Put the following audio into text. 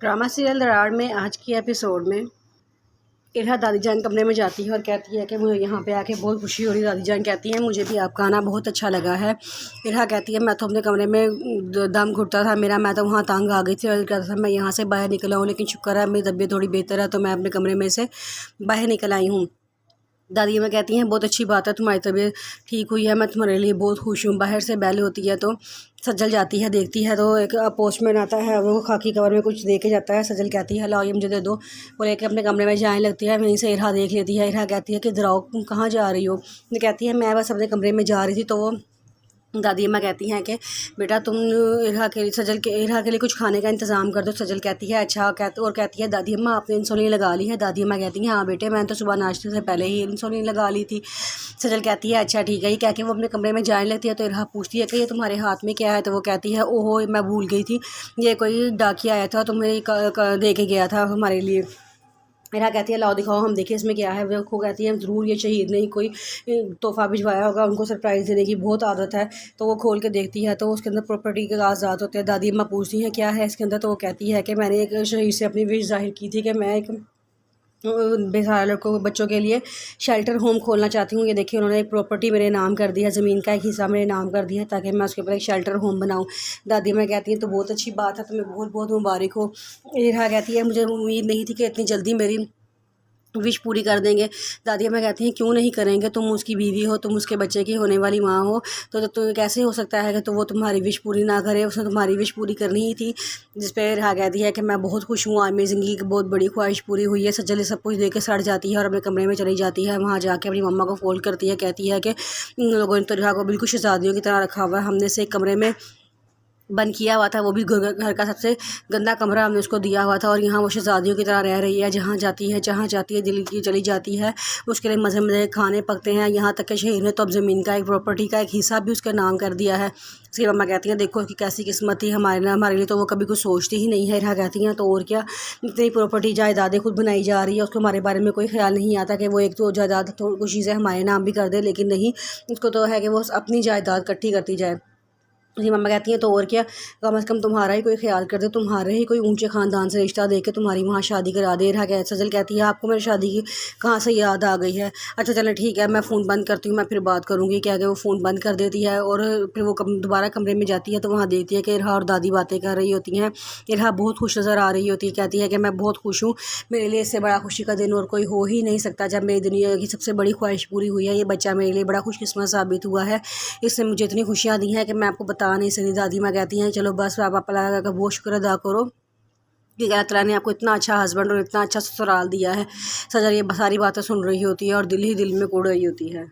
Drama serial दरार में आज की एपिसोड में इरहा दादी जान कमरे में जाती है और कहती है कि मुझे यहाँ पे आके बहुत खुशी हो रही है। दादी जान कहती है मुझे भी आपका आना बहुत अच्छा लगा है। इरहा कहती है मैं तो अपने कमरे में दम घुटता था मेरा, मैं तो वहाँ तंग आ गई थी और कहता था मैं यहाँ से बाहर निकला हूँ, लेकिन शुक्र है मेरी तबीयत थोड़ी बेहतर है तो मैं अपने कमरे में से बाहर निकल आई हूँ। दादी अम्मा कहती हैं बहुत अच्छी बात है, तुम्हारी तबीयत ठीक हुई है, मैं तुम्हारे लिए बहुत खुश हूँ। बाहर से बेल होती है तो सज्जल जाती है, देखती है तो एक पोस्टमैन आता है, वो खाकी कवर में कुछ दे के जाता है। सज्जल कहती है लाओ ये मुझे दे दो, वो लेके अपने कमरे में जाने लगती है। वहीं से इरहा देख लेती है। इरहा कहती है कि दराओ तुम कहाँ जा रही हो? कहती है मैं बस अपने कमरे में जा रही थी। तो वो दादी अम्मा कहती हैं कि बेटा तुम इरहा के लिए कुछ खाने का इंतज़ाम कर दो। सजल कहती है अच्छा। कहती है दादी अम्मा आपने इंसुलिन लगा ली है? दादी अम्मा कहती हैं हाँ बेटे मैंने तो सुबह नाश्ते से पहले ही इंसुलिन लगा ली थी। सजल कहती है अच्छा ठीक है। ये कह के वो अपने कमरे में जाने लगती है तो इरहा पूछती है कि ये तुम्हारे हाथ में क्या है? तो वो कहती है ओहो मैं भूल गई थी, ये कोई डाकिया आया था तो मेरे दे के गया था हमारे लिए। इरहा कहती है लाओ दिखाओ हम देखें इसमें क्या है। वो कहती है ज़रूर ये शहीद ने कोई तोहफ़ा भिजवाया होगा, उनको सरप्राइज़ देने की बहुत आदत है। तो वो खोल के देखती है तो उसके अंदर प्रॉपर्टी के कागजात होते हैं। दादी अम्मा पूछती हैं क्या है इसके अंदर? तो वो कहती है कि मैंने एक शहीद से अपनी विश जाहिर की थी कि मैं एक बेसहारा लड़कों बच्चों के लिए शेल्टर होम खोलना चाहती हूँ। ये देखिए उन्होंने एक प्रॉपर्टी मेरे नाम कर दिया, ज़मीन का एक हिस्सा मेरे नाम कर दिया ताकि मैं उसके ऊपर एक शेल्टर होम बनाऊँ। दादी माँ कहती हैं तो बहुत अच्छी बात है, तुम्हें बहुत बहुत मुबारक हो। इरहा कहती है मुझे उम्मीद नहीं थी कि इतनी जल्दी मेरी विश पूरी कर देंगे। दादी अम्मा कहती हैं क्यों नहीं करेंगे, तुम उसकी बीवी हो, तुम उसके बच्चे की होने वाली माँ हो, तो कैसे हो सकता है कि तो वो तुम्हारी विश पूरी ना करे? उसने तुम्हारी विश पूरी करनी ही थी। जिस पे इरहा कहती है कि मैं बहुत खुश हूँ, आज मेरी ज़िंदगी की बहुत बड़ी ख्वाहिश पूरी हुई है। सज्जल सब कुछ दे के सड़ जाती है और अपने कमरे में चली जाती है। वहाँ जाके अपनी मम्मा को फ़ोन करती है, कहती है कि इन लोगों ने तो इरहा को बिल्कुल शहज़ादियों की तरह रखा हुआ है, हमने से एक कमरे में बंद किया हुआ था, वो भी घर का सबसे गंदा कमरा हमने उसको दिया हुआ था और यहाँ वो शहज़ादियों की तरह रह रही है। जहाँ जाती है दिल्ली की चली जाती है, उसके लिए मज़े मज़े खाने पकते हैं। यहाँ तक कि शहीद ने तो अब ज़मीन का एक प्रॉपर्टी का एक हिस्सा भी उसके नाम कर दिया है। उसकी मम्मा कहती हैं देखो कि कैसी किस्मत थी हमारे लिए, तो वो कभी कुछ सोचती ही नहीं है। इरहा कहती हैं तो और क्या, इतनी प्रॉपर्टी जायदादें खुद बनाई जा रही है, उसको हमारे बारे में कोई ख्याल नहीं आता कि वो एक तो जायदाद तो कुछ चीज़ें हमारे नाम भी कर दे, लेकिन नहीं, उसको तो है कि वो अपनी जायदाद इकट्ठी करती जाए। उसकी मम्मा कहती हैं तो और क्या, कम से कम तुम्हारा ही कोई ख्याल कर दे, तुम्हारे ही कोई ऊंचे ख़ानदान से रिश्ता दे के तुम्हारी वहाँ शादी करा दे। रहा क्या सजल कहती है आपको मेरी शादी की कहाँ से याद आ गई है? अच्छा चलें ठीक है मैं फ़ोन बंद करती हूँ, मैं फिर बात करूँगी। क्या कि वो फ़ोन बंद कर देती है और फिर वो दोबारा कमरे में जाती है तो वहाँ देखती है कि इरहा और दादी बातें कर रही होती हैं। इरहा बहुत खुश नज़र आ रही होती है, कहती है कि मैं बहुत खुश हूँ, मेरे लिए इससे बड़ा खुशी का दिन और कोई हो ही नहीं सकता जब मेरी दुनिया की सबसे बड़ी ख्वाहिश पूरी हुई है। ये बच्चा मेरे लिए बड़ा खुशकिस्मत साबित हुआ है, इसने मुझे इतनी खुशियाँ दी हैं कि मैं आपको बता नहीं सकती। दादी माँ कहती हैं चलो बस आप अल्लाह का बहुत शुक्र अदा करो कि अल्लाह ताला ने आपको इतना अच्छा हस्बैंड और इतना अच्छा ससुराल दिया है। सजल ये सारी बातें सुन रही होती है और दिल ही दिल में कुड़ रही होती है।